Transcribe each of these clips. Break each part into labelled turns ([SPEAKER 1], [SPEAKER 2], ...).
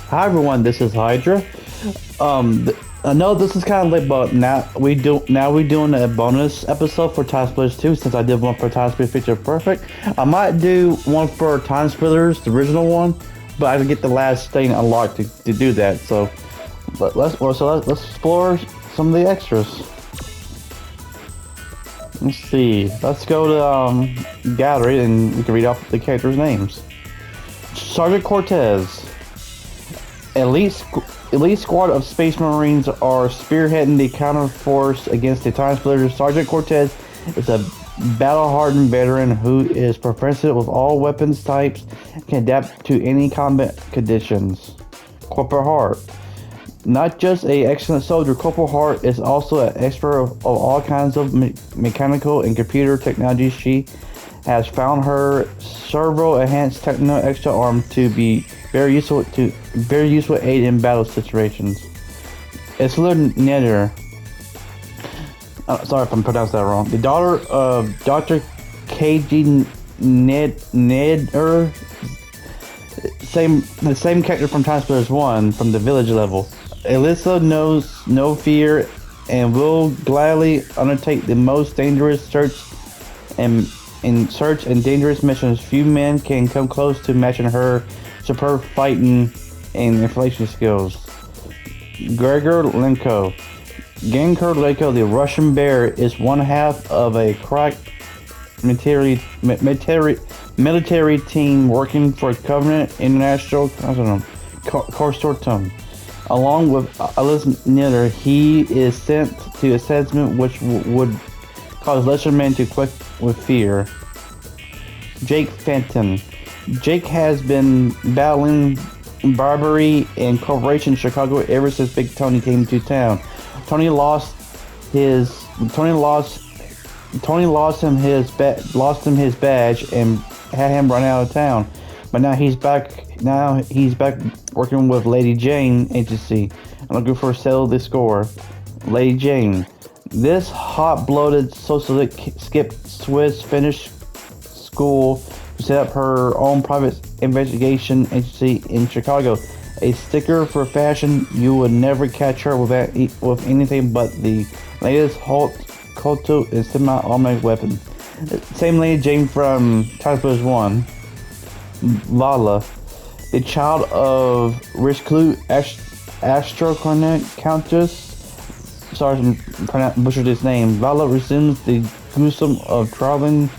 [SPEAKER 1] Hi everyone, this is Hydra. I know this is kind of late, but we're doing a bonus episode for TimeSplitters 2 since I did one for TimeSplitters Picture Perfect. I might do one for TimeSplitters, the original one, but I can get the last thing unlocked to do that. So, let's explore some of the extras. Let's see. Let's go to gallery and we can read off the characters' names. Sergeant Cortez. Elite squad of Space Marines are spearheading the counterforce against the TimeSplitters. Sergeant Cortez is a battle-hardened veteran who is proficient with all weapons types and can adapt to any combat conditions. Corporal Hart. Not just an excellent soldier, Corporal Hart is also an expert of all kinds of mechanical and computer technology. She has found her several enhanced techno extra arm to be very useful aid in battle situations. Isla Neder. Sorry if I'm pronouncing that wrong. The daughter of Dr. K.G. Neder, the same character from TimeSplitters 1 from the village level. Alyssa knows no fear and will gladly undertake the most dangerous search and dangerous missions. Few men can come close to matching her superb fighting and inflation skills. Gregor Lenko. The Russian Bear, is one half of a crack military team working for Covenant International Consortium. Along with Alice Nitter, he is sent to assessment which would cause lesser men to quake with fear. Jake Fenton. Jake has been battling Barbary and corporation in Chicago ever since Big Tony came to town. Tony lost him his badge and had him run out of town. But now he's back working with Lady Jane agency. I'm looking for settle the score. Lady Jane. This hot-blooded socialist skipped Swiss Finnish school to set up her own private investigation agency in Chicago. A sticker for fashion, you would never catch her with anything but the latest Koto and semi-automatic weapon. Same Lady Jane from TimeSplitters 1. Vala, the child of Richelieu Astrocornet Countess. Sorry to butcher this name. Vala resumes the gruesome of traveling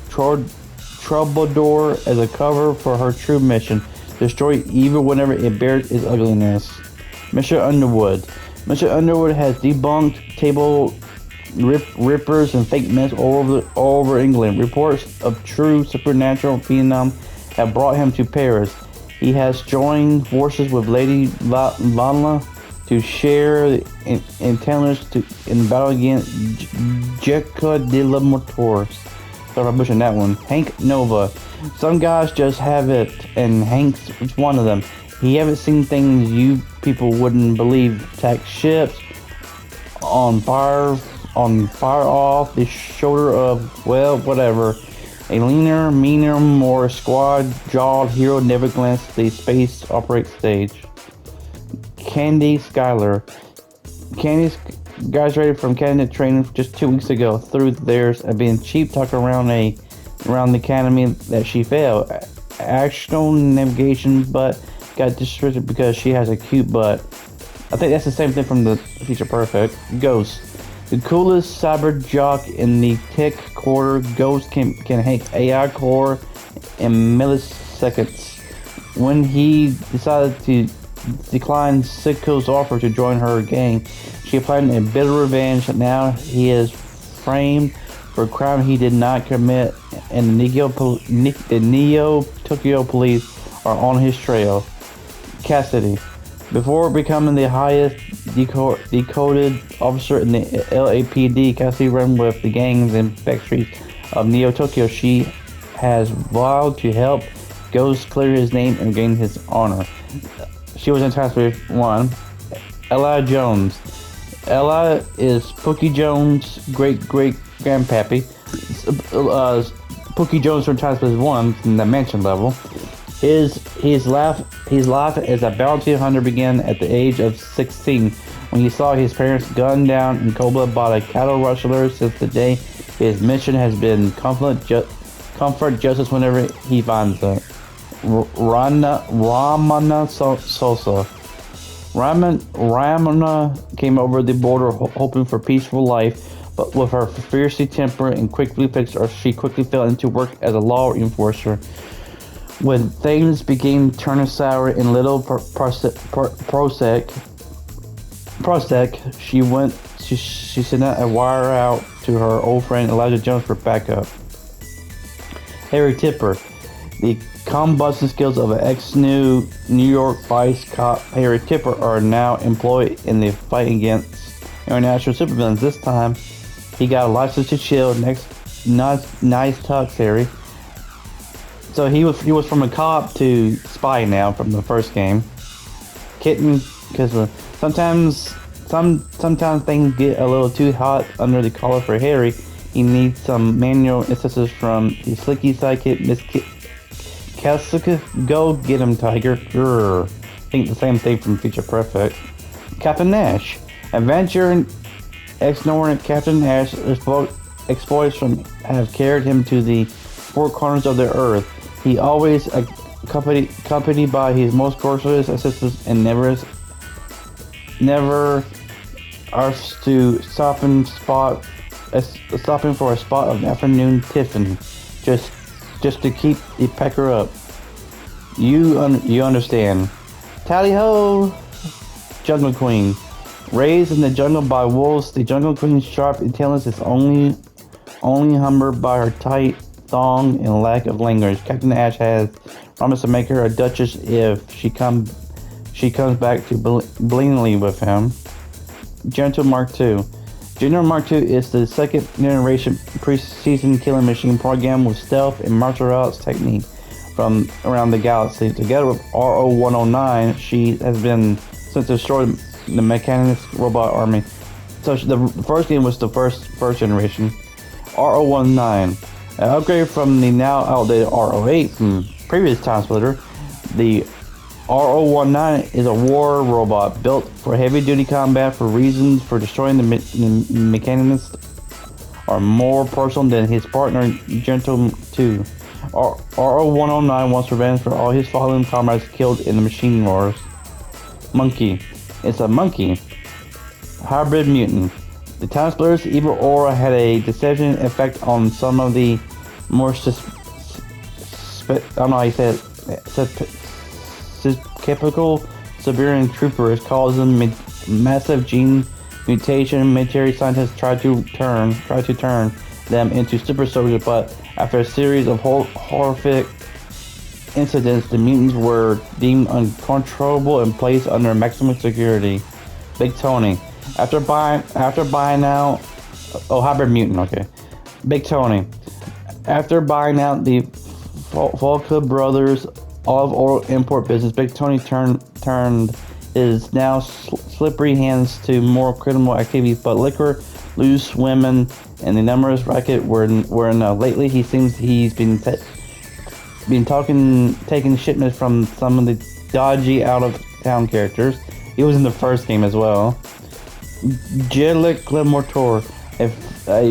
[SPEAKER 1] troubadour as a cover for her true mission: destroy evil whenever it bears its ugliness. Mr. Underwood. Mr. Underwood has debunked table rippers and fake myths all over England. Reports of true supernatural phenom have brought him to Paris. He has joined forces with Lady Vanla to share intelligence in battle against Jekka de la Motors. Sorry if I butchered that one. Hank Nova. Some guys just have it, and Hank's one of them. He haven't seen things you people wouldn't believe. Attack ships on fire off the shoulder of, well, whatever. A leaner, meaner, more squad-jawed hero never glanced the space operate stage. Candy Skyler. Candy's graduated from cadet training just 2 weeks ago. Through theirs and being cheap talk around the academy that she failed. Actual navigation, but got disrespected because she has a cute butt. I think that's the same thing from the Feature Perfect. Ghost. The coolest cyber jock in the tech quarter, Ghost can hack AI core in milliseconds. When he decided to decline Sitko's offer to join her gang, she applied a bitter revenge. Now he is framed for a crime he did not commit, and the Neo Tokyo police are on his trail. Cassidy. Before becoming the highest decoded officer in the LAPD, Cassidy ran with the gangs and factories of Neo Tokyo. She has vowed to help Ghost clear his name and gain his honor. She was in TimeSplitters 1. Ella Jones. Ella is Pookie Jones' great-great-grandpappy. Pookie Jones from TimeSplitters 1 from the mansion level. His life as a bounty hunter began at the age of 16 when he saw his parents gunned down in cold blood by the cattle rustlers. Since the day, his mission has been comfort justice whenever he finds it. Ramana Sosa. Ramana came over the border hoping for peaceful life, but with her fierce temper and quick reflex, she quickly fell into work as a law enforcer. When things began turning sour in Little Prosek, she sent a wire out to her old friend Elijah Jones for backup. Harry Tipper. The combustion skills of an ex-New York vice cop Harry Tipper are now employed in the fight against international supervillains. This time, he got a license to chill. Nice tux, Harry. So he was from a cop to spy now from the first game. Kitten, because sometimes things get a little too hot under the collar for Harry. He needs some manual assistance from the slicky sidekick, Miss Kasuka. Go get him, Tiger. Grrr. Think the same thing from Future Perfect. Captain Nash. Adventure ex-Norn Captain Nash exploits have carried him to the four corners of the earth. He always accompanied by his most gorgeous assistants and never asks to stopping for a spot of afternoon tiffin, just to keep the pecker up. You understand. Tally ho, Jungle Queen. Raised in the jungle by wolves, the Jungle Queen's sharp intelligence is only hampered by her tight thong and lack of language. Captain Ash has promised to make her a duchess if she comes back to blingly with him. Gentle Mark II. General Mark II is the second generation pre-season killing machine programmed with stealth and martial arts technique from around the galaxy. Together with RO-109, she has been since destroyed the mechanist robot army. So the first game was the first generation. RO-19, an upgrade from the now outdated RO-8 from previous TimeSplitter. The RO-19 is a war robot built for heavy-duty combat for reasons for destroying the mechanists are more personal than his partner Gentle 2. RO-109 wants revenge for all his fallen comrades killed in the machine wars. Monkey. It's a monkey. Hybrid mutant. The TimeSplitters' evil aura had a deception effect on some of the more typical Siberian troopers, causing massive gene mutation. Military scientists tried to turn them into super soldiers, but after a series of horrific incidents, the mutants were deemed uncontrollable and placed under maximum security. Big Tony. After buying out hybrid mutant, okay. Big Tony. After buying out the Volca Brothers olive oil import business, Big Tony turned his now slippery hands to more criminal activities, but liquor, loose women, and the numerous racket were enough. Lately, he seems he's been taking shipments from some of the dodgy out-of-town characters. He was in the first game as well. Jelik Glemotor, a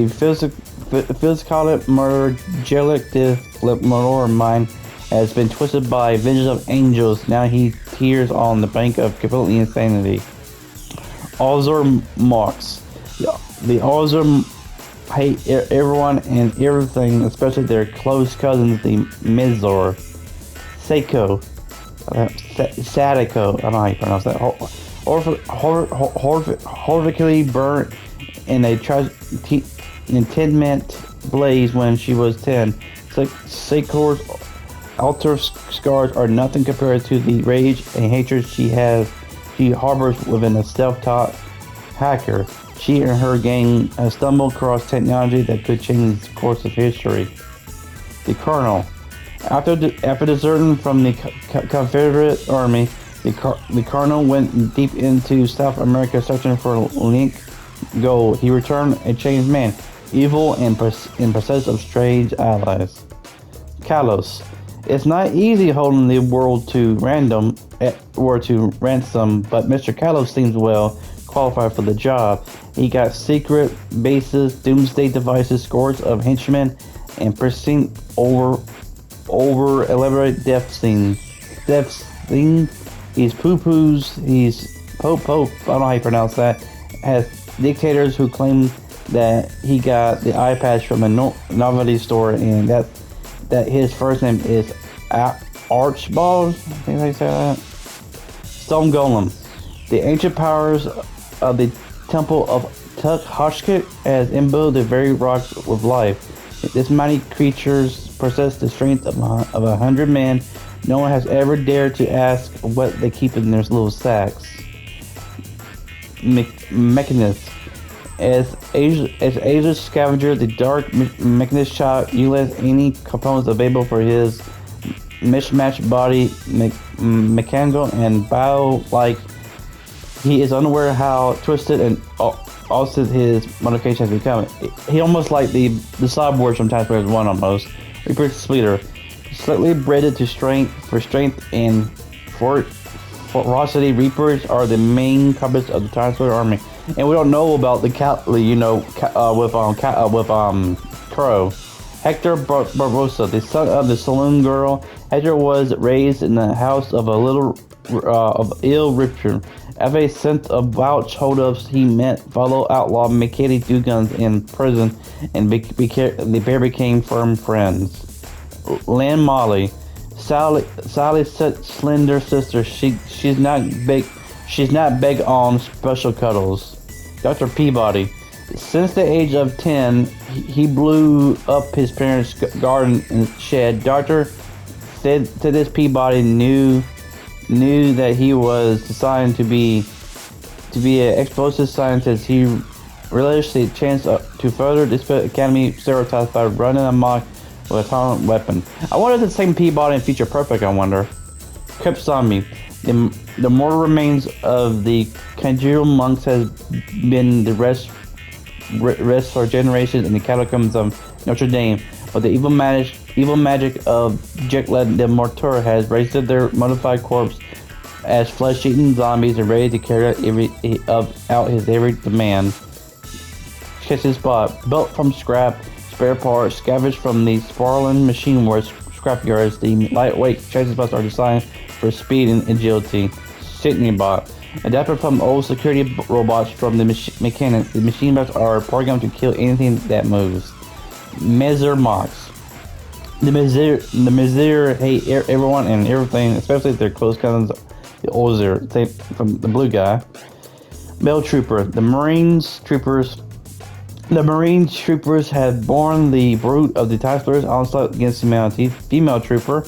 [SPEAKER 1] physical murder. Jelik the Glemotor mind has been twisted by visions of angels. Now he tears on the brink of complete insanity. Alzor Mox. The Alzor hate everyone and everything, especially their close cousins, the Mizor. Sadako, I don't know how you pronounce that. Horrifically burnt in a tenement blaze when she was 10. Sakor's altar scars are nothing compared to the rage and hatred she harbors within a self-taught hacker. She and her gang have stumbled across technology that could change the course of history. The Colonel. After deserting from the Confederate Army, the Colonel went deep into South America searching for Link Gold. He returned a changed man, evil and possessed of strange allies. Kalos. It's not easy holding the world to ransom, but Mr. Callow seems well qualified for the job. He got secret bases, doomsday devices, scores of henchmen, and pristine over elaborate death scenes. He's poo-poos, he's Pope, I don't know how you pronounce that, has dictators who claim that he got the eye patch from a novelty store and that his first name is Archibald, I think they say that. Stone Golem. The ancient powers of the Temple of Tukhashkit has imbued the very rocks with life. This mighty creatures possess the strength of 100 men. No one has ever dared to ask what they keep in their little sacks. Mechanist. As Asia's scavenger, the dark mechanist shot utilizes any components available for his mismatched body, mechanical and bio-like. He is unaware how twisted and altered his modification has become. He almost like the cyborg from TimeSplitters 1 almost. Reaper Splitter. Slightly bred to strength and ferocity. Reapers are the main combatants of the TimeSplitter army. And we don't know about the Crow. Hector Barbosa, the son of the saloon girl. Hector was raised in the house of a little ill Richard. As a sense of vouch holdups, he met fellow outlaw Mickey Dugans in prison, and the pair became firm friends. Lynn Molly, Sally's slender sister. She's not big on special cuddles. Dr. Peabody. Since the age of 10, he blew up his parents' garden and shed. Dr. said to this Peabody knew that he was designed to be an explosive scientist. He relished the chance to further dispel academy stereotypes by running amok with a atomic weapon. I wonder if the same Peabody in Future Perfect, I wonder. Crypt Zombie. The mortal remains of the conjugal monks has been the rest for generations in the catacombs of Notre Dame, but the evil magic of Jekyll de Mortur has raised their modified corpse as flesh-eating zombies and ready to carry out his every demand. Catch his spot. Built from spare parts, scavenged from the sprawling machine works scrapyards, the lightweight chassis bots are designed for speed and agility. Sydney bot. Adapted from old security robots from the mechanics, the machine bots are programmed to kill anything that moves. Mezer Mox. The Mezer hate everyone and everything, especially their close cousins, the Ozer, from the blue guy. Male Trooper. The Marine Troopers have borne the brunt of the TimeSplitters onslaught against humanity. Female Trooper.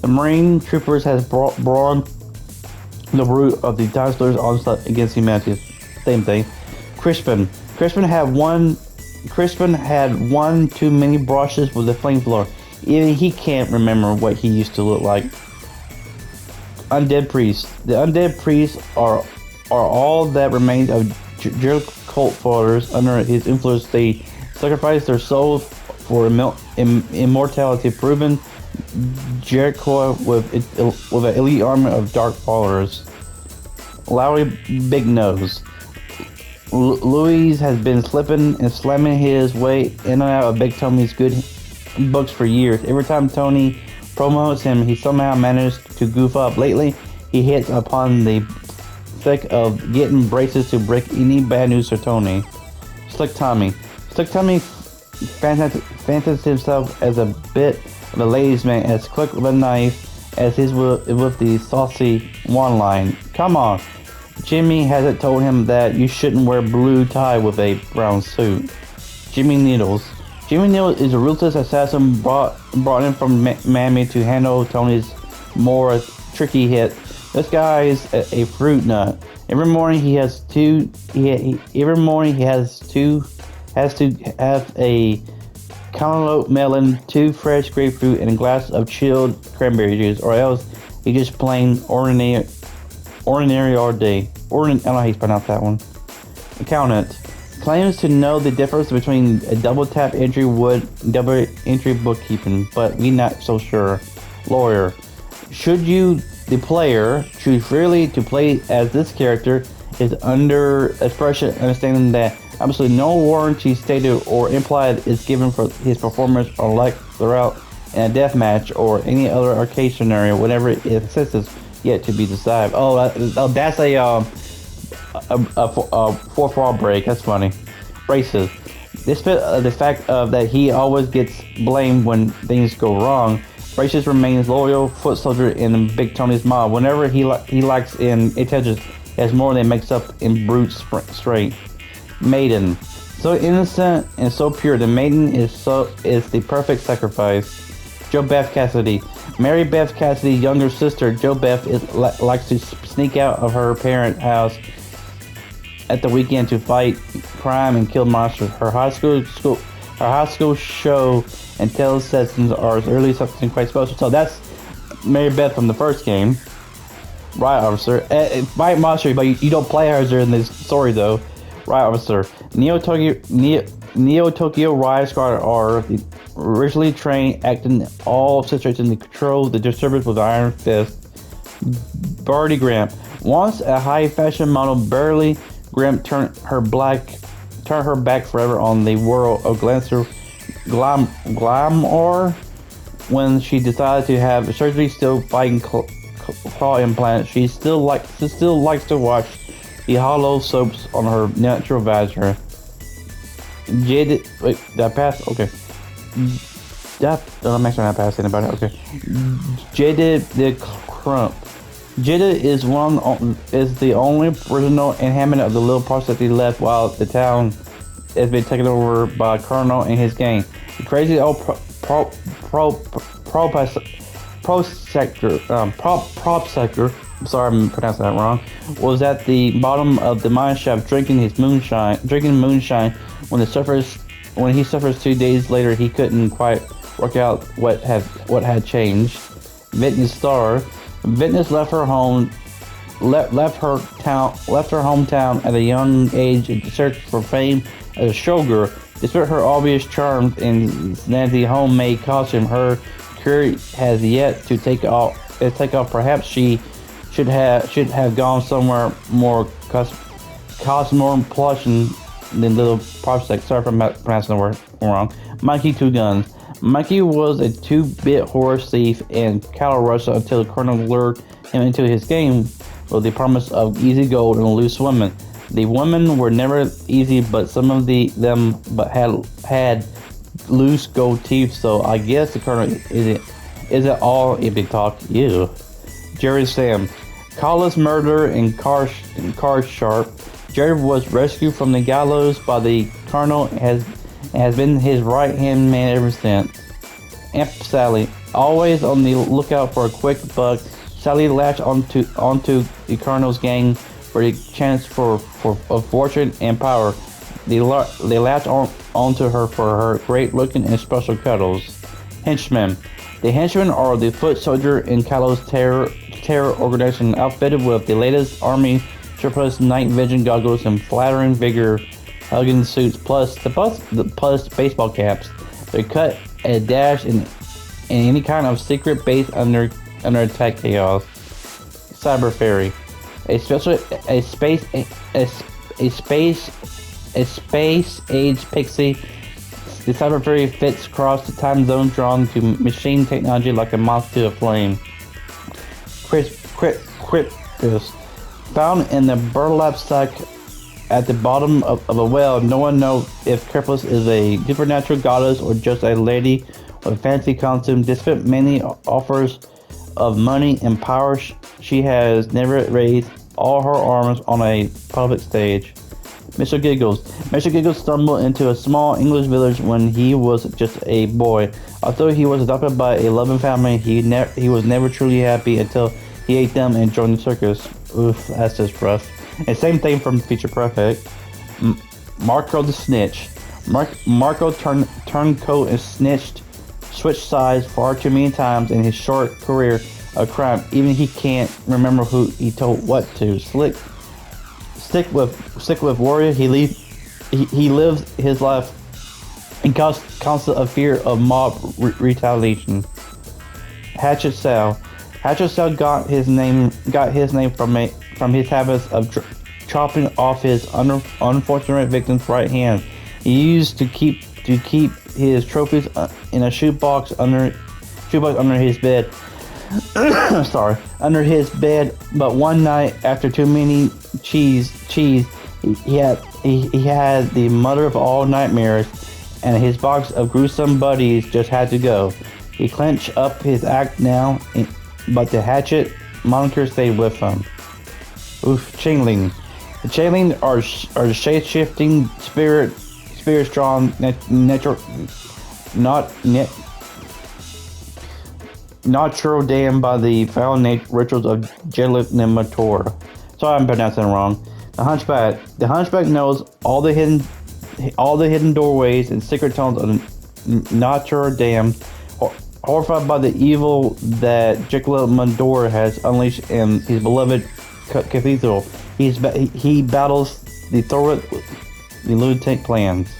[SPEAKER 1] The Marine Troopers has borne the brunt of the TimeSplitters onslaught against humanity. Same thing. Crispin had one too many brushes with the flamethrower. Even he can't remember what he used to look like. Undead Priests. The Undead Priests are all that remains of Jericho cult followers. Under his influence, they sacrifice their souls for immortality, proven Jericho with an elite army of dark followers. Lowry Big Nose. Louise has been slipping and slamming his way in and out of Big Tommy's good books for years. Every time Tony promotes him, he somehow manages to goof up. Lately, he hits upon the thick of getting braces to break any bad news for Tony. Slick Tommy fancies himself as a bit of a ladies' man, as quick with a knife as his with the saucy one line. Come on, Jimmy hasn't told him that you shouldn't wear blue tie with a brown suit. Jimmy Needles. Jimmy Needles is a ruthless assassin brought in from Miami to handle Tony's more tricky hit. This guy is a fruit nut. Every morning he has to have a cantaloupe melon, 2 fresh grapefruit, and a glass of chilled cranberry juice, or else he just plain ordinary all day. I don't know how you pronounce that one. Accountant claims to know the difference between a double tap entry wood and double entry bookkeeping, but we not so sure. lawyer. Should you, the player, choose freely to play as this character, is under expression understanding that absolutely no warranty stated or implied is given for his performance or lack throughout in a death match or any other arcade scenario, whenever it exists yet to be decided. That's a fourth wall break. That's funny. Braces. Despite the fact that he always gets blamed when things go wrong, Braces remains loyal foot soldier in Big Tony's mob. Whenever he lacks in intelligence, he has more than makes up in brute strength. Maiden. So innocent and so pure, the maiden is the perfect sacrifice. Jo Beth Cassidy. Mary Beth Cassidy's younger sister, Jo Beth, likes to sneak out of her parents' house at the weekend to fight crime and kill monsters. Her high school show and tell sessions are as early as something quite special. So that's Mary Beth from the first game. Right, officer. Fight monster, but you don't play her in this story though. Right, officer. Neo Tokyo Riot Squad are originally trained, acting all situations to control the disturbance with iron fist. Birdie Gramp. Once a high fashion model, Barely Gramp turned her back forever on the world of glamour when she decided to have surgery. Still fighting claw implants, she still likes to watch the hollow soaps on her natural visor. Wait, did I pass? Okay. I'm actually not passing anybody. Okay. Jada the Crump. Jada is the only original inhabitant of the little parsec left while the town has been taken over by Colonel and his gang. The crazy old prop sector, I'm sorry I'm pronouncing that wrong, was at the bottom of the mine shaft drinking moonshine when he suffers 2 days later. He couldn't quite work out what had changed. Fitness star. Fitness left her hometown at a young age in search for fame as a showgirl. Despite her obvious charms and snazzy homemade costume, her career has yet to take off. Perhaps she should have gone somewhere more cosmopolitan than little prospect. Sorry for pronouncing the word wrong. Mikey Two Guns. Mikey was a 2-bit horse thief and cattle rusher until the Colonel lured him into his game with the promise of easy gold and loose women. The women were never easy, but some of them had loose gold teeth. So I guess the Colonel isn't all a big talk. You, Jerry Sam, Collis murder and car sharp. Jerry was rescued from the gallows by the Colonel and has been his right-hand man ever since. Imp Sally, always on the lookout for a quick buck, Sally latched onto the Colonel's gang for the chance of fortune and power. They latch onto her for her great-looking and special cuddles. Henchmen. The henchmen are the foot soldier in Kalo's terror organization, outfitted with the latest army surplus night vision goggles and flattering vigor hugging suits, plus baseball caps. They cut a dash in any kind of secret base under attack chaos. Cyber Fairy, a space age pixie. The Cyber Fairy fits across the time zone, drawn to machine technology like a moth to a flame. Cryptus, found in the burlap sack at the bottom of a well. No one knows if Cryptus is a supernatural goddess or just a lady with fancy costume. Despite many offers of money and power, she has never raised all her arms on a public stage. Mr. Giggles. Mr. Giggles stumbled into a small English village when he was just a boy. Although he was adopted by a loving family, he was never truly happy until he ate them and joined the circus. Oof, that's just rough. And same thing from Feature Perfect. Marco the Snitch. Marco turned coat and switched sides far too many times in his short career of crime. Even he can't remember who he told what to. Stick with Warrior. He lives his life in constant fear of mob retaliation. Hatchet Cell. Hatchet Cell got his name from his habits of chopping off his unfortunate victim's right hand. He used to keep his trophies in a shoebox under his bed. Sorry, under his bed. But one night, after too many cheese, he had the mother of all nightmares, and his box of gruesome buddies just had to go. He clenched up his act now, but the hatchet moniker stayed with him. Oof, Chingling. The Chingling are shape-shifting spirits drawn natural damned by the foul rituals of Jellimator. Sorry, I'm pronouncing it wrong. The Hunchback knows all the hidden doorways and secret tunnels of Notre Dame. Horrified by the evil that Jellimator has unleashed in his beloved cathedral, he battles the lunatic plans.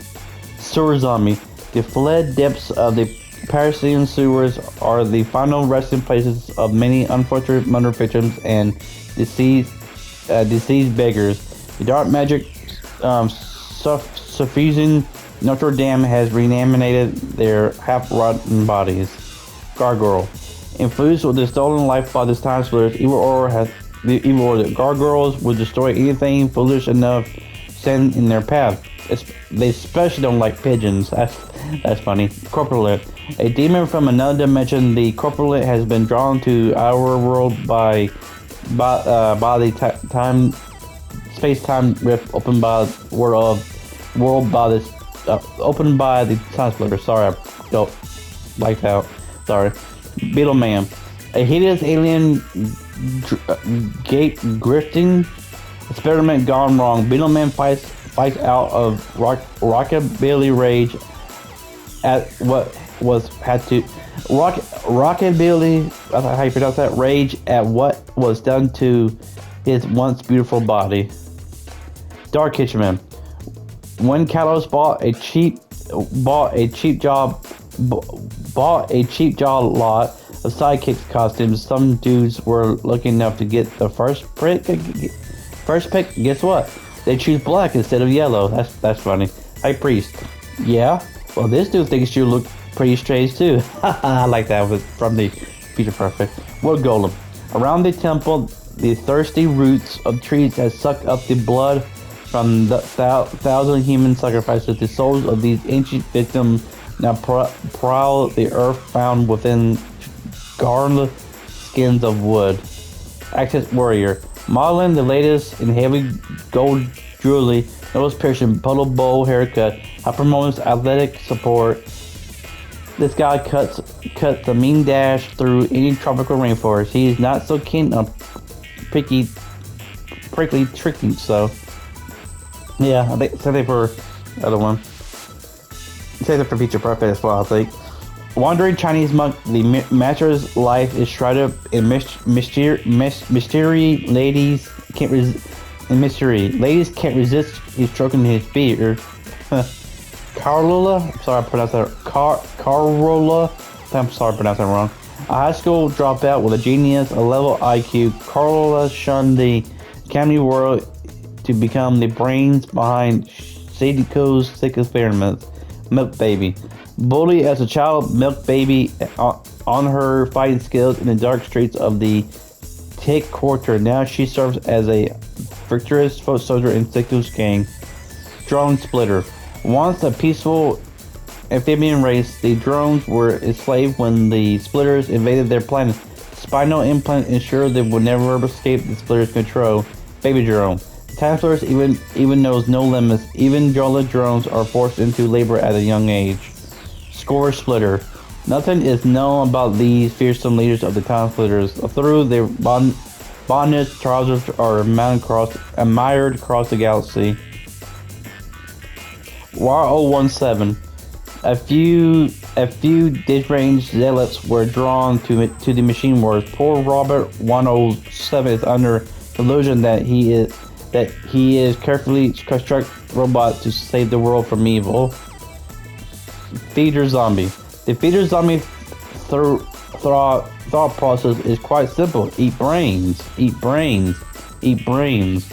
[SPEAKER 1] Sewer Zombie. The fled depths of the Parisian sewers are the final resting places of many unfortunate murder victims and deceased beggars. The dark magic suffusing Notre Dame has reanimated their half-rotten bodies. Gargoyle. Infused with the stolen life by the TimeSplitters, the gargoyles will destroy anything foolish enough to stand in their path. They especially don't like pigeons. That's funny. Corpulent. A demon from another dimension, the Corpulent has been drawn to our world by the space-time rift opened by opened by the TimeSplitters. Sorry, I don't like that. Sorry. Beetle Man. A hideous alien gate grifting experiment gone wrong. Beetleman fights out of rockabilly rage at rockabilly. That's how you pronounce that. Rage at what was done to his once beautiful body. Dark Kitchenman. When Kalos bought a cheap job lot of sidekicks costumes, some dudes were lucky enough to get the first pick. Guess what? They choose black instead of yellow. That's funny. High Priest. Yeah. Well, this dude thinks you look pretty strange too. I like that from the Feature Perfect. Wood Golem. Around the temple, the thirsty roots of trees have sucked up the blood from the thousand human sacrifices. The souls of these ancient victims now prowl the earth found within garland skins of wood. Access Warrior. Modeling the latest in heavy gold jewelry, nose piercing, puddle bowl haircut, high performance athletic support. This guy cuts the mean dash through any tropical rainforest. He is not so keen on prickly tricking, so yeah, I think save it for the other one. Save it for Feature Perfect as well, I think. Wandering Chinese monk, the master's life is shrouded in mystery. Ladies can't resist his stroking his beard. Carola, I'm sorry I pronounced that. Carola, I'm sorry I pronounced that wrong. A high school dropout with a genius, a level IQ, Carola shunned the academy world to become the brains behind Sadico's sick experiments. Milk Baby. Bully as a child, Milk Baby on her fighting skills in the dark streets of the Tick Quarter. Now she serves as a victorious foot soldier in Siko's gang. Drone Splitter. Once a peaceful amphibian race, the drones were enslaved when the Splitters invaded their planet. Spinal implant ensured they would never escape the Splitters' control. Baby Drone. TimeSplitters even knows no limits. Even Jola drones are forced into labor at a young age. Score Splitter. Nothing is known about these fearsome leaders of the TimeSplitters. Through their bondage, trousers are admired across the galaxy. War 017. A few disranged zealots were drawn to the machine wars. Poor Robert 107 is under the illusion that he is carefully construct robot to save the world from evil. Feeder Zombie. The Feeder Zombie thought process is quite simple. Eat brains, eat brains, eat brains.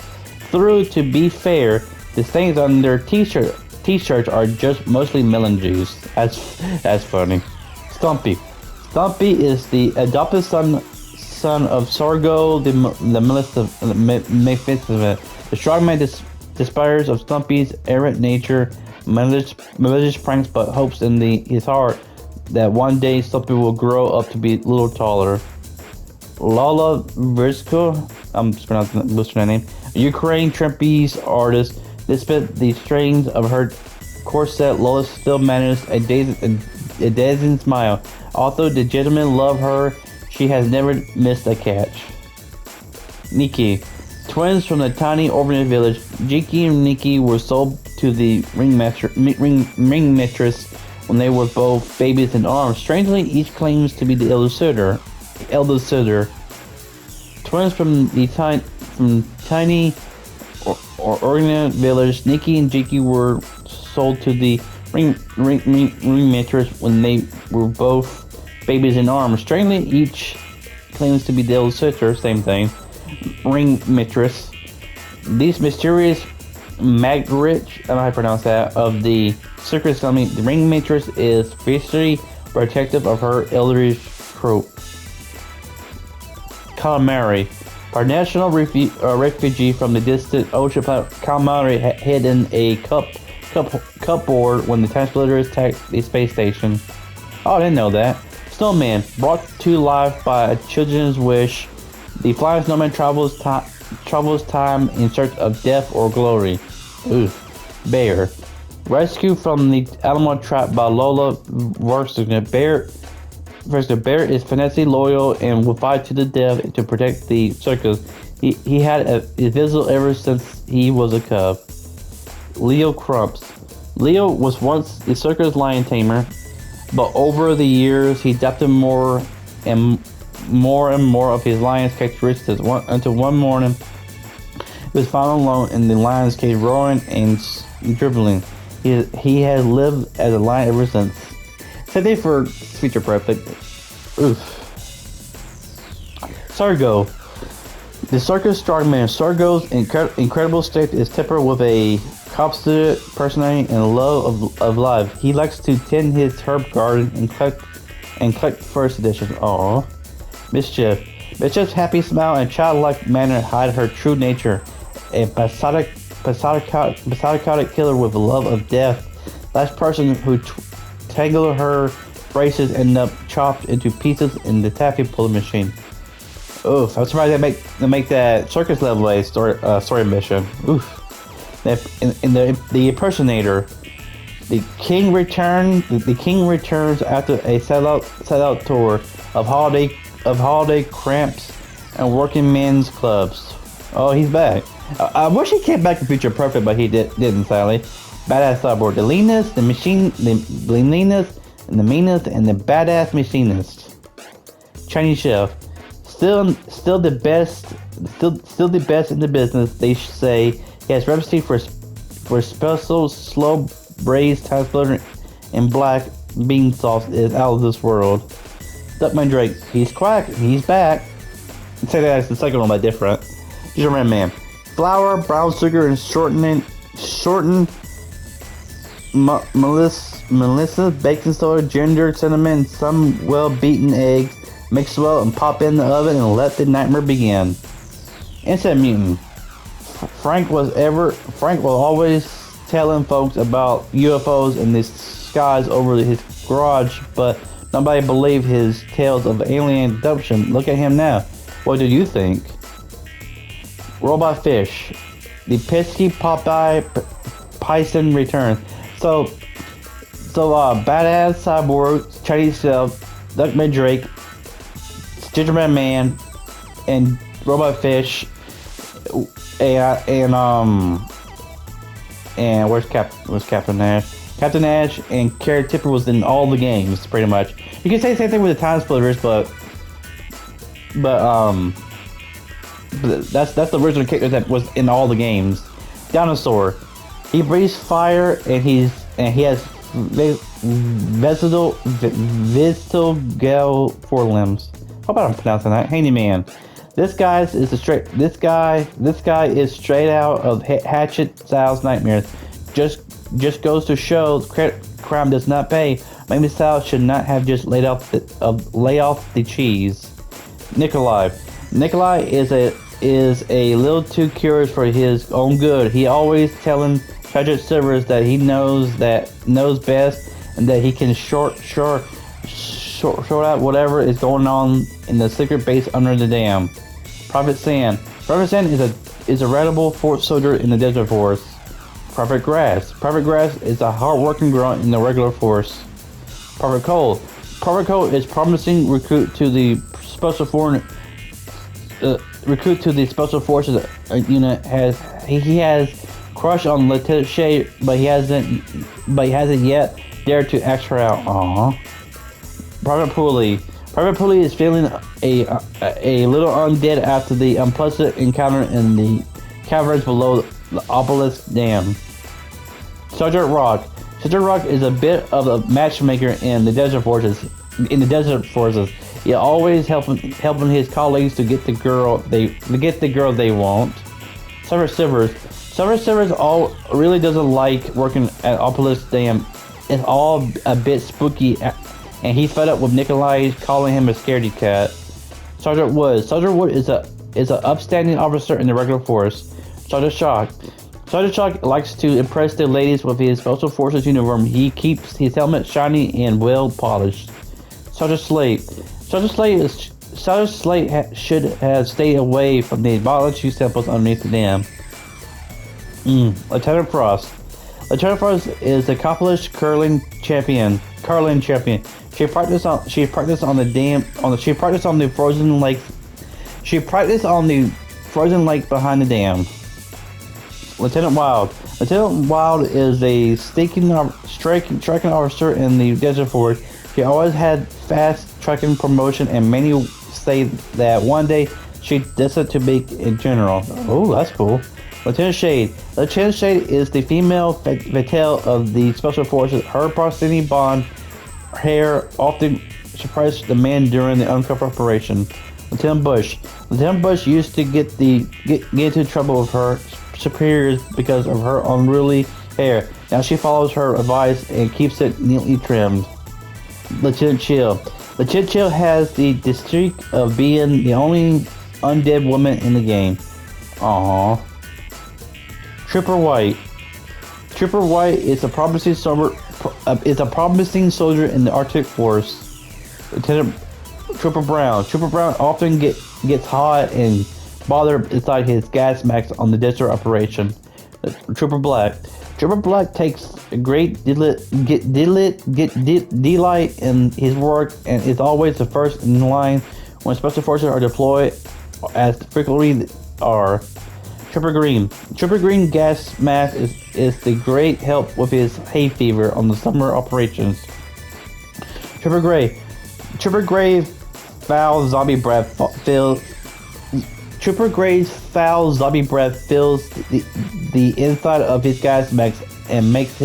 [SPEAKER 1] Through, to be fair, the things on their t-shirts are just mostly melon juice. That's funny. Stumpy. Stumpy is the adopted son of Sargo the Magnificent. The strongman despairs of Stumpy's errant nature, malicious pranks, but hopes in his heart that one day Stumpy will grow up to be a little taller. Lala Vrisko, I'm just butchering that name, a Ukraine trapeze artist. Despite the strains of her corset, Lola still manages a dazzling smile. Although the gentlemen love her, she has never missed a catch. Nikki. Twins from the tiny orphanage village, Jiki and Nikki were sold to the ringmistress when they were both babies in arms. Strangely, each claims to be the eldest sister. Twins from the tiny orphanage village, Nikki and Jiki were sold to the ringmistress when they were both babies in arms. Strangely, each claims to be the eldest sister. Same thing. Ring mistress. These mysterious Magrich, I don't know how to pronounce that, of the circus company. The ring mistress is fiercely protective of her elderly troop. Calamari. Our national refugee from the distant ocean planet, Calamari hid in a cupboard when the TimeSplitters attacked the space station. Oh, I didn't know that. Snowman. Brought to life by a children's wish. The flying snowman travels time in search of death or glory. Ooh. Bear. Rescued from the animal trap by Lola Varsugna. Bear is finessely loyal and will fight to the death to protect the circus. He had a visual ever since he was a cub. Leo Crumps. Leo was once the circus lion tamer, but over the years he adapted more and more of his lion's characteristics until one morning he was found alone in the lion's cage, roaring and dribbling. He has lived as a lion ever since. Same thing for Future Perfect. Oof. Sargo. The circus strongman. Sargo's incredible strength is tempered with a obstinate personality and love of life. He likes to tend his herb garden and collect first editions. Aww. Mischief. Mischief's happy smile and childlike manner hide her true nature. A psychotic killer with a love of death. Last person who tangled her braces end up chopped into pieces in the taffy pulling machine. Oof! I'm surprised they make that circus level a story mission. Oof! In the impersonator, the king returns. The king returns after a sellout tour of holiday cramps and working men's clubs. Oh, he's back. I wish he came back in Future Perfect, but he didn't. Sadly, badass cyborg, the leanest, the leanest, and the meanest, and the badass machinist. Chinese chef, still the best in the business. They say he has recipe for special slow braised TimeSplitter and black bean sauce is out of this world. Duckman Drake, he's quack, he's back. I'd say that's the second one, but different. Gingerbread Man. Flour, brown sugar, and shortened Melissa, baking soda, ginger, cinnamon, and some well-beaten eggs. Mix well and pop in the oven and let the nightmare begin. Insect Mutant. Frank was always telling folks about UFOs in the skies over his garage, but nobody believed his tales of alien abduction. Look at him now. What do you think? Robot Fish. The pesky Popeye Python returns. So badass cyborg, Chinese chef, Duckman Drake, Gingerbread Man, and Robot Fish, and where's Captain Nash? Captain Nash and Carrot Tipper was in all the games, pretty much. You can say the same thing with the TimeSplitters, but that's the original character that was in all the games. Dinosaur. He breathes fire and he has vestigial forelimbs. Hope I'm pronouncing that. Handyman. This guy is a straight. This guy is straight out of Hatchet Styles' nightmares. Just goes to show crime does not pay. Maybe Styles should not have just lay off the cheese. Nikolai. Nikolai is a little too curious for his own good. He always telling Patrick Silvers that he knows best and that he can sort out whatever is going on in the secret base under the dam. Prophet Sand. Prophet Sand is a radical foot soldier in the Desert Force. Prophet Grass. Prophet Grass is a hard-working grunt in the regular force. Prophet Cole. Prophet Cole is promising recruit to the special forces unit. He has crush on Lieutenant Shea, but he hasn't yet dared to ask her out. Aww. Private Pooley. Private Pooley is feeling a little undead after the unpleasant encounter in the caverns below the obelisk dam. Sergeant Rock. Sergeant Rock is a bit of a matchmaker in the Desert Forces. He always helping his colleagues to get the girl they want. Silver Silvers really doesn't like working at Obelisk Dam. It's all a bit spooky, and he's fed up with Nikolai calling him a scaredy cat. Sergeant Wood. Sergeant Wood is an upstanding officer in the regular force. Sergeant Shock. Sergeant Shock likes to impress the ladies with his Special Forces uniform. He keeps his helmet shiny and well polished. Sergeant Slate. Sergeant Slate should have stayed away from the biology samples underneath the dam. Lieutenant Frost. Lieutenant Frost is an accomplished curling champion. She practiced on the frozen lake. She practiced on the frozen lake behind the dam. Lieutenant Wild. Lieutenant Wild is a striking officer in the Desert Force. She always had fast tracking promotion, and many say that one day she destined to be a general. Oh, that's cool. Lieutenant Shade. Lieutenant Shade is the female fatale of the Special Forces. Her prosthetic blonde hair often surprised the men during the uncover operation. Lieutenant Bush. Lieutenant Bush used to get into trouble with her superiors because of her unruly hair. Now she follows her advice and keeps it neatly trimmed. Lieutenant Chill. Lieutenant Chill has the streak of being the only undead woman in the game. Aww. Trooper White. Trooper White is a promising soldier in the Arctic Force. Lieutenant Trooper Brown. Trooper Brown often gets hot and bothered inside his gas mask on the desert operation. Trooper Black. Trooper Black takes a great delight in his work and is always the first in line when special forces are deployed, as frequently are. Trooper Green. Trooper Green gas mask is the great help with his hay fever on the summer operations. Trooper Gray. Trooper Gray's foul zombie breath fills. Trooper Gray's foul zombie breath fills the inside of his gas mask and makes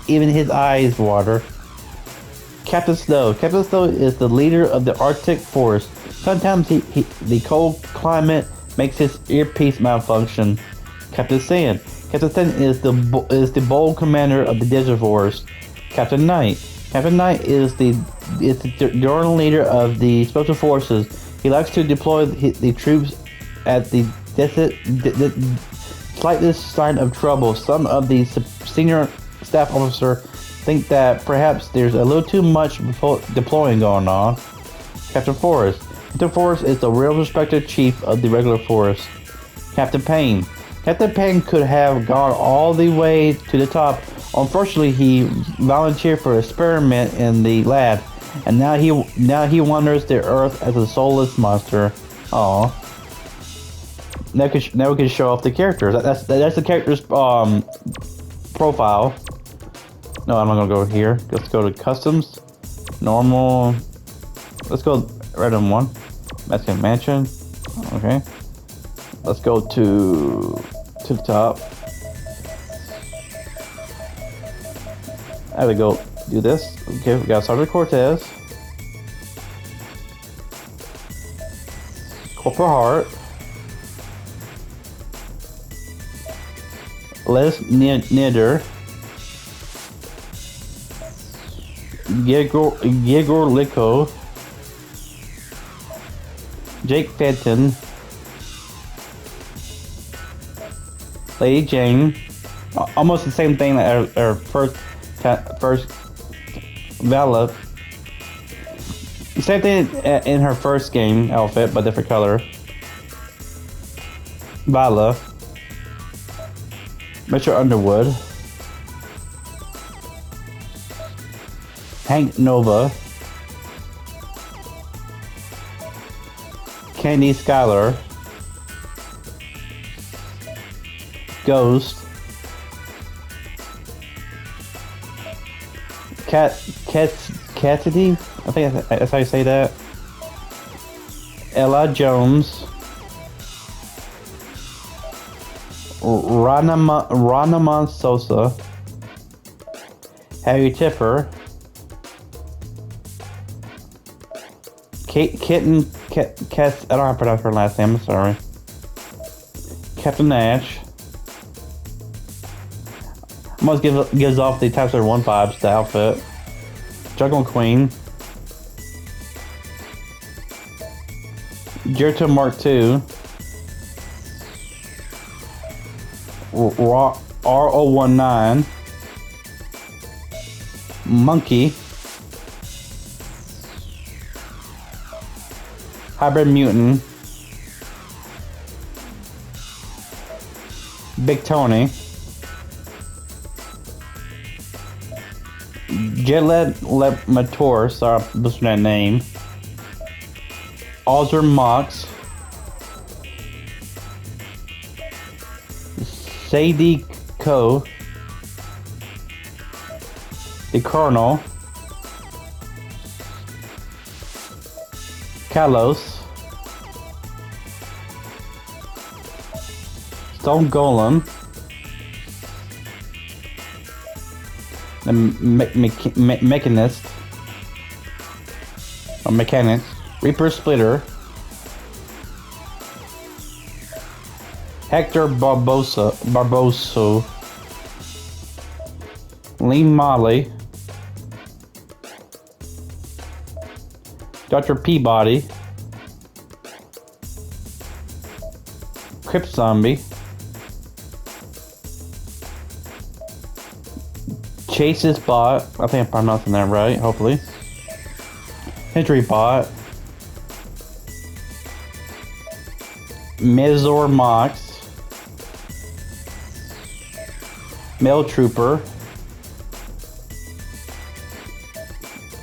[SPEAKER 1] even his eyes water. Captain Snow. Captain Snow is the leader of the Arctic Force. Sometimes the cold climate makes his earpiece malfunction. Captain Sand. Captain Sand is the bold commander of the Desert Force. Captain Knight. Captain Knight is the enduring leader of the Special Forces. He likes to deploy the troops at the slightest sign of trouble. Some of the senior staff officers think that perhaps there's a little too much deploying going on. Captain Forrest. Captain Forrest is the real respected chief of the regular force. Captain Payne. Captain Payne could have gone all the way to the top. Unfortunately, he volunteered for an experiment in the lab, and now he wanders the earth as a soulless monster. Aww. Now we can show off the characters. That's the character's profile. No, I'm not gonna go here. Let's go to customs, normal. Let's go random one. Mexican mansion. Okay. Let's go to the top. There we go. Do this. Okay, we got Sergeant Cortez. Corporal Hart, Les Nieder, Gregor Licko, Jake Fenton, Lady Jane, almost the same thing that our first Vala. Same thing in her first game outfit, but different color. Vala, Mr. Underwood, Hank Nova, Candy Skylar, Ghost, Cassidy, I think that's how you say that. Ella Jones, Ranama Sosa, Harry Tipper, Kitten, I don't know how to pronounce her last name, I'm sorry. Captain Nash. Almost gives off the Type 1 vibes, the outfit. Jungle Queen. Jerto Mark II. R019. Monkey. Hybrid Mutant. Big Tony. Jetlet Mator, sorry I'm listening to that name. Alzer Mox. Sadie Ko. The Colonel. Kalos. Stone Golem. The Mechanist. Or Mechanics. Reaper Splitter. Hector Barboso. Lean Molly. Dr. Peabody. Crypt Zombie. Chase's Bot. I think I'm pronouncing that right, hopefully. Henry Bot. Mizor Mox. Male Trooper.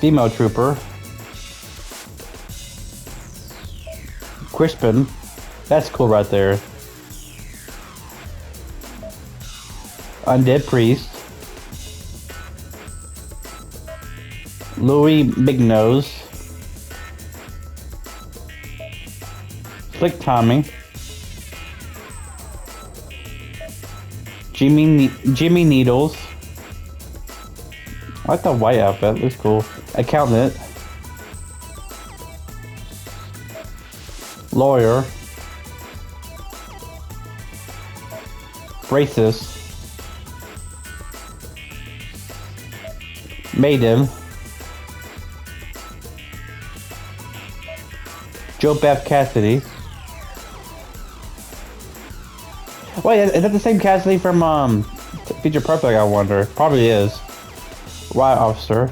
[SPEAKER 1] Female Trooper. Crispin. That's cool right there. Undead Priest. Louis Big Nose. Slick Tommy. Jimmy Needles. I like the white outfit, looks cool. Accountant. Lawyer. Racist. Maiden. Joe Beth Cassidy. Wait, is that the same Cassidy from Feature Perfect, I wonder? Probably is. Riot Officer.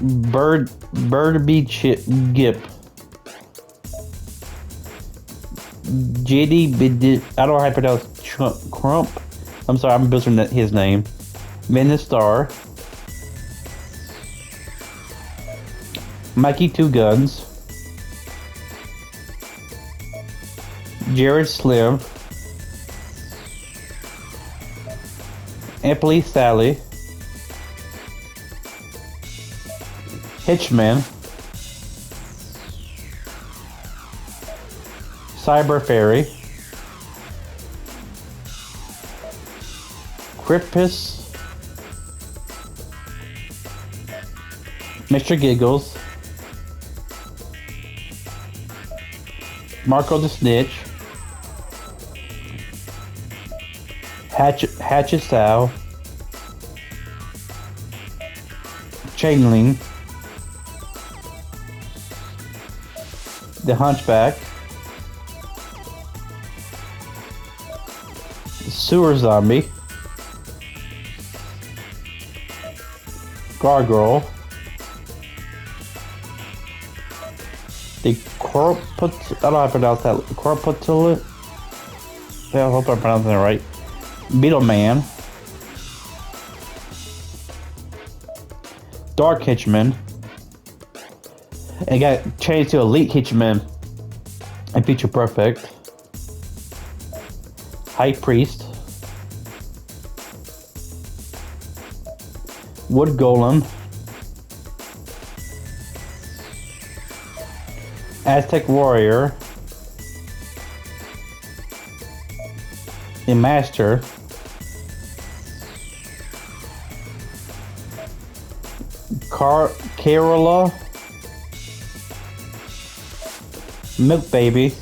[SPEAKER 1] Birdby Gip. JD, I don't know how to pronounce Crump. I'm sorry, I'm butchering his name. Ministar. Mikey Two Guns. Jared Slim. Amply Sally. Hitchman. Cyber Fairy. Crippus. Mr. Giggles. Marco the Snitch, Hatchet Sal, Chainling, the Hunchback, the Sewer Zombie, Gargoyle, the Corput, I don't know how to pronounce that, Corputula? Yeah, I hope I'm pronouncing it right. Beetle Man, Dark Hitchman, and it got changed to Elite Hitchman and Feature Perfect. High Priest, Wood Golem, Aztec Warrior, the Master, Kerala, Milk Baby,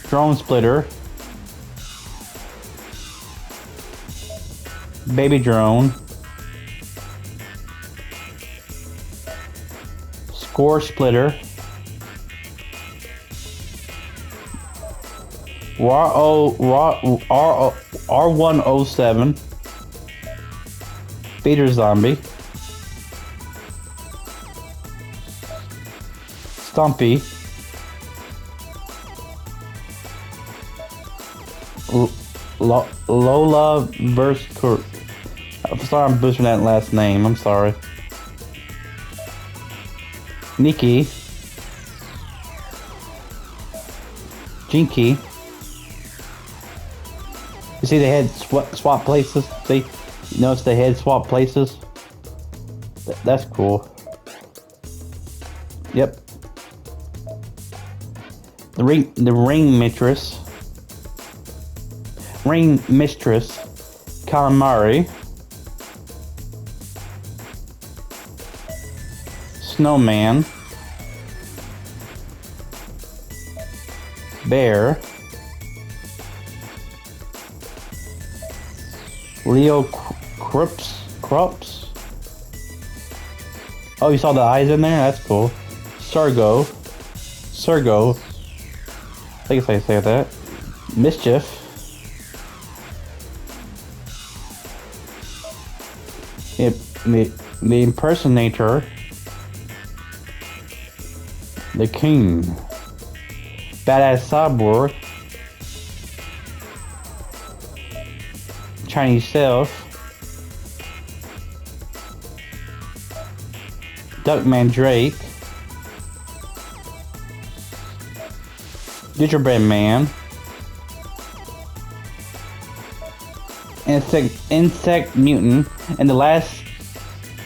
[SPEAKER 1] Drone Splitter, Baby Drone, Score Splitter, R107, Feeder Zombie, Stumpy, Lola Verskurt. I'm sorry I'm butchering that last name, I'm sorry. Nikki, Jinky. You see they had swap places? See? You notice they had swap places? That's cool. Yep. The ring mistress, Calamari, Snowman, Bear, Leo Krups. Oh, you saw the eyes in there? That's cool. Sergo. I think if I say that. Mischief. The Impersonator. The King. Badass Cyborg. Chinese Self. Duckman Drake. Gingerbread Man. Insect Mutant. And the last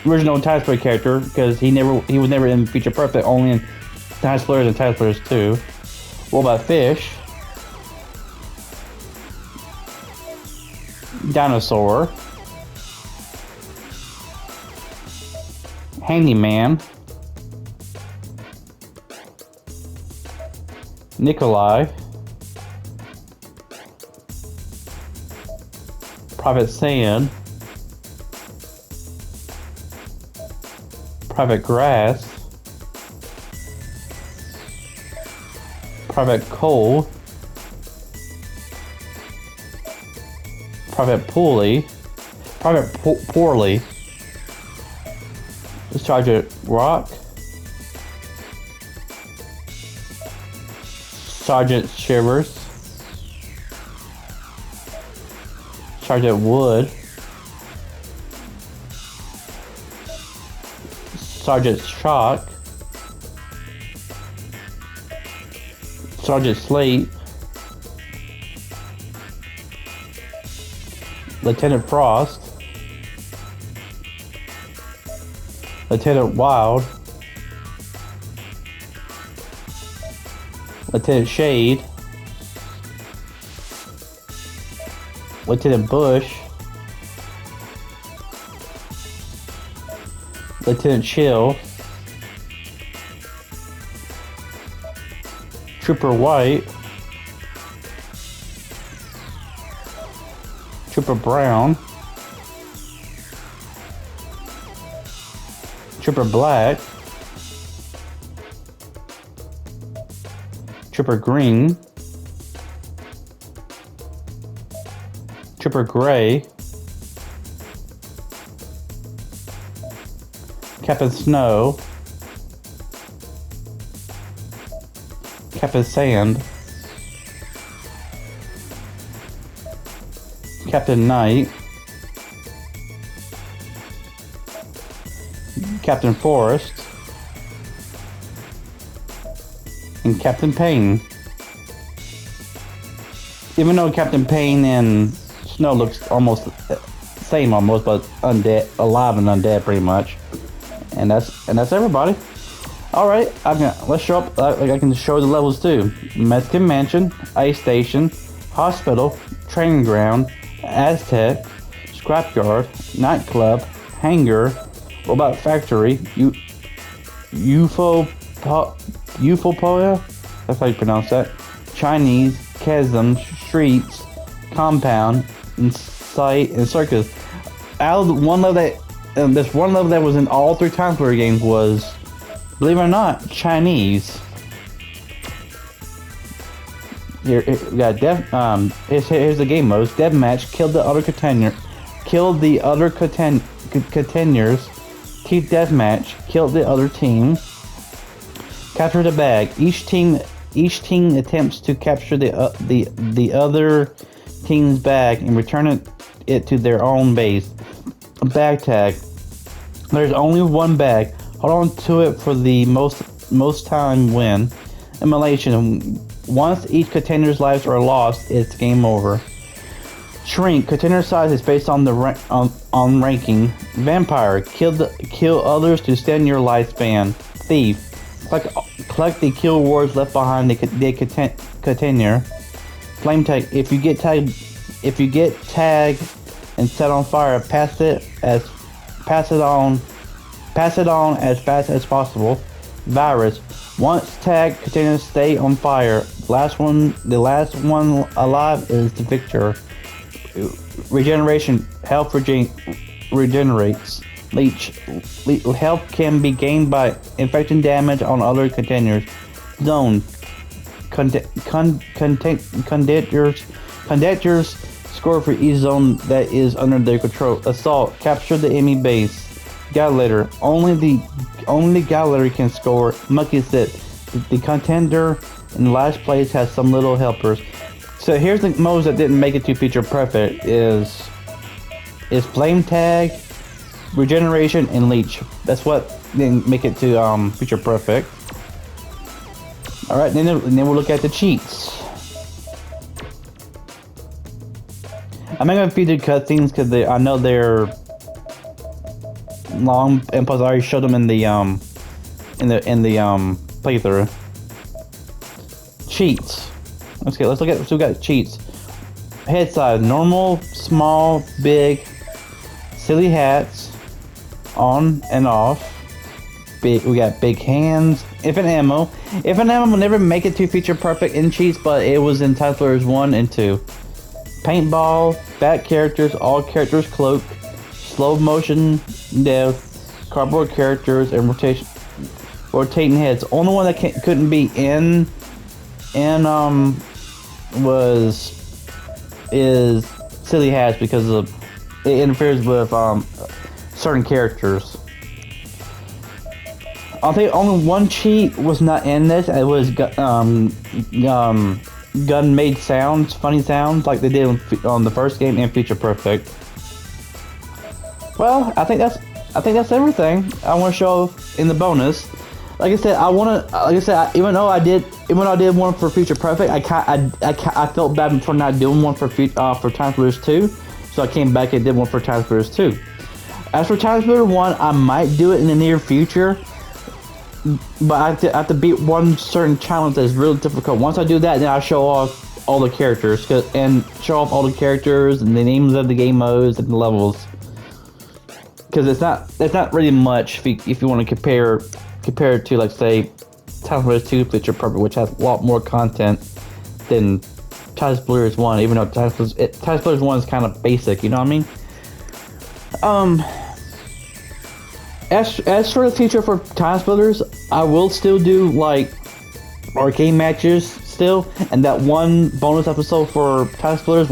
[SPEAKER 1] original TimeSplitters character, because he was never in Feature Perfect, only in TimeSplitters and TimeSplitters 2. What about Fish? Dinosaur. Handyman. Nikolai. Private Sand. Private Grass. Private Coal. Private Poorly. Poorly. Sergeant Rock. Sergeant Shivers. Sergeant Wood. Sergeant Shock. Sergeant Slate. Lieutenant Frost. Lieutenant Wild. Lieutenant Shade. Lieutenant Bush. Lieutenant Chill. Trooper White, Trooper Brown, Trooper Black, Trooper Green, Trooper Gray, Captain Snow, Captain Sand, Captain Knight, Captain Forest, and Captain Pain. Even though Captain Pain and Snow looks almost same almost, but undead, alive and undead pretty much. And that's everybody. All right, let's show up. I can show the levels too. Mexican Mansion, Ice Station, Hospital, Training Ground, Aztec, Scrapyard, Nightclub, Hangar, Robot Factory, Euphopoia, that's how you pronounce that, Chinese, Chasm, Streets, Compound, Insight, and Circus. Out of one level that, this one level that was in all 3 TimeSplitters games was, believe it or not, Chinese. Here we got here's the game modes. Deathmatch, kill the other contenders. Team Deathmatch, kill the other team. Capture the bag. Each team attempts to capture the other team's bag and return it to their own base. Bag tag. There's only one bag. Hold on to it for the most time win. Immolation. Once each contender's lives are lost, it's game over. Shrink. Contender size is based on the on ranking. Vampire. Kill others to extend your lifespan. Thief. Collect the kill rewards left behind the contender. Flame tag. If you get tagged and set on fire, pass it on as fast as possible. Virus. Once tagged, containers stay on fire. The last one alive is the victor. Regeneration. Health regenerates. Leech. Health can be gained by inflicting damage on other containers. Zone. Conductors score for each zone that is under their control. Assault. Capture the enemy base. Gladiator. Only the Gladiator can score. Monkey Sit. The contender in last place has some little helpers. So here's the modes that didn't make it to feature perfect is Flame Tag, Regeneration, and Leech. That's what didn't make it to feature perfect. Alright, then we'll look at the cheats. I'm not gonna feature cutscenes because I know they're long, and plus I already showed them in the playthrough. Cheats. Okay, let's look at. So we got cheats. Head size: normal, small, big. Silly hats, on and off. Big. We got big hands. Infinite ammo. Infinite ammo will never make it to feature perfect in cheats, but it was in TimeSplitters 1 and 2. Paintball, back characters, all characters cloak, slow motion death, cardboard characters, and rotating heads. Only one that couldn't be in is silly hats because it interferes with certain characters. I'll tell you, only one cheat was not in this. It was gun made sounds, funny sounds, like they did on the first game and Feature Perfect. Well, I think that's everything I want to show in the bonus. Like I said, even though I did one for Feature Perfect, I felt bad for not doing one for TimeSplitters 2, so I came back and did one for TimeSplitters 2. As for TimeSplitters 1, I might do it in the near future, but I have to beat one certain challenge that's really difficult. Once I do that, then I'll show off all the characters and show off all the characters and the names of the game modes and the levels. Because it's not really much if you want to compare it to, like, say, TimeSplitters 2 Picture Perfect, which has a lot more content than TimeSplitters 1, even though TimeSplitters 1 is kind of basic, you know what I mean? As for the future for TimeSplitters, I will still do like arcade matches still, and that one bonus episode for TimeSplitters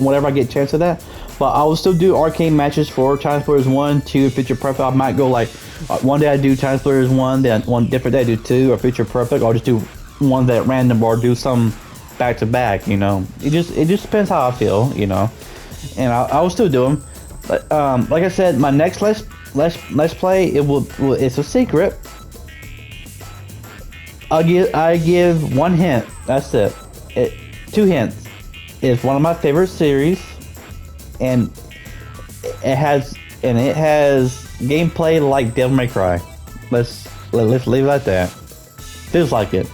[SPEAKER 1] whenever I get a chance of that. But I will still do arcade matches for TimeSplitters 1, 2, Picture Perfect. I might go like one day I do TimeSplitters 1, then one different day I do 2 or Picture Perfect. I'll just do one that random or do some back to back. You know, it just depends how I feel. You know, and I will still do them. But like I said, my next let's play it's a secret. I give one hint. That's it. 2 hints. It's one of my favorite series, and it has gameplay like Devil May Cry. Let's leave it at that. Feels like it.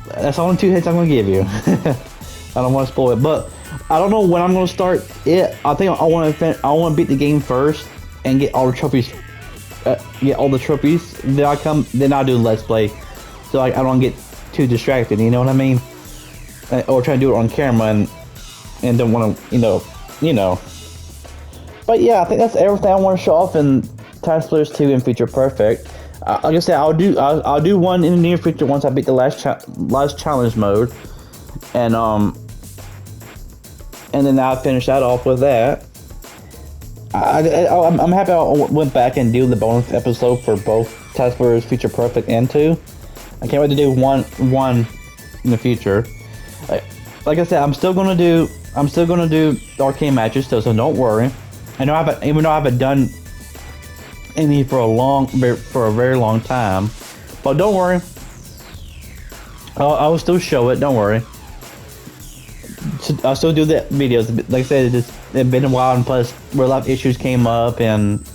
[SPEAKER 1] That's only 2 hints I'm gonna give you. I don't want to spoil it, but I don't know when I'm gonna start it. I think I want to beat the game first and get all the trophies. Then I'll do Let's Play, so I don't get too distracted. You know what I mean? Or try to do it on camera and don't want to, you know. But yeah, I think that's everything I want to show off in TimeSplitters 2 and Feature Perfect. Like I said, I'll do one in the near future once I beat the last challenge mode, and then I'll finish that off with that. I'm happy I went back and do the bonus episode for both TimeSplitters Feature Perfect and 2. I can't wait to do one in the future. Like I said, I'm still gonna do arcade matches still, so don't worry. I know even though I haven't done any for a very long time, but don't worry. I will still show it. Don't worry. I'll still do the videos. Like I said, it's been a while, and plus real life issues came up and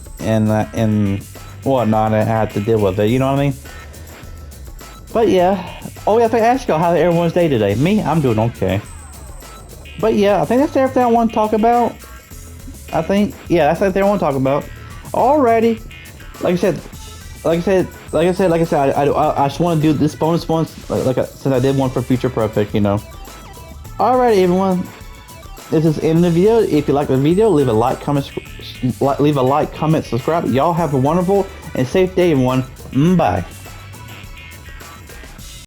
[SPEAKER 1] whatnot, and I had to deal with it. You know what I mean? But yeah. Oh yeah, I think I asked y'all how everyone's day today. Me, I'm doing okay. But yeah, I think that's everything I want to talk about. That's everything I want to talk about. Alrighty. Like I said, I just want to do this bonus once, since I did one for Future Perfect, you know. Alright, everyone. This is the end of the video. If you like the video, leave a like, comment, subscribe. Y'all have a wonderful and safe day, everyone. Bye.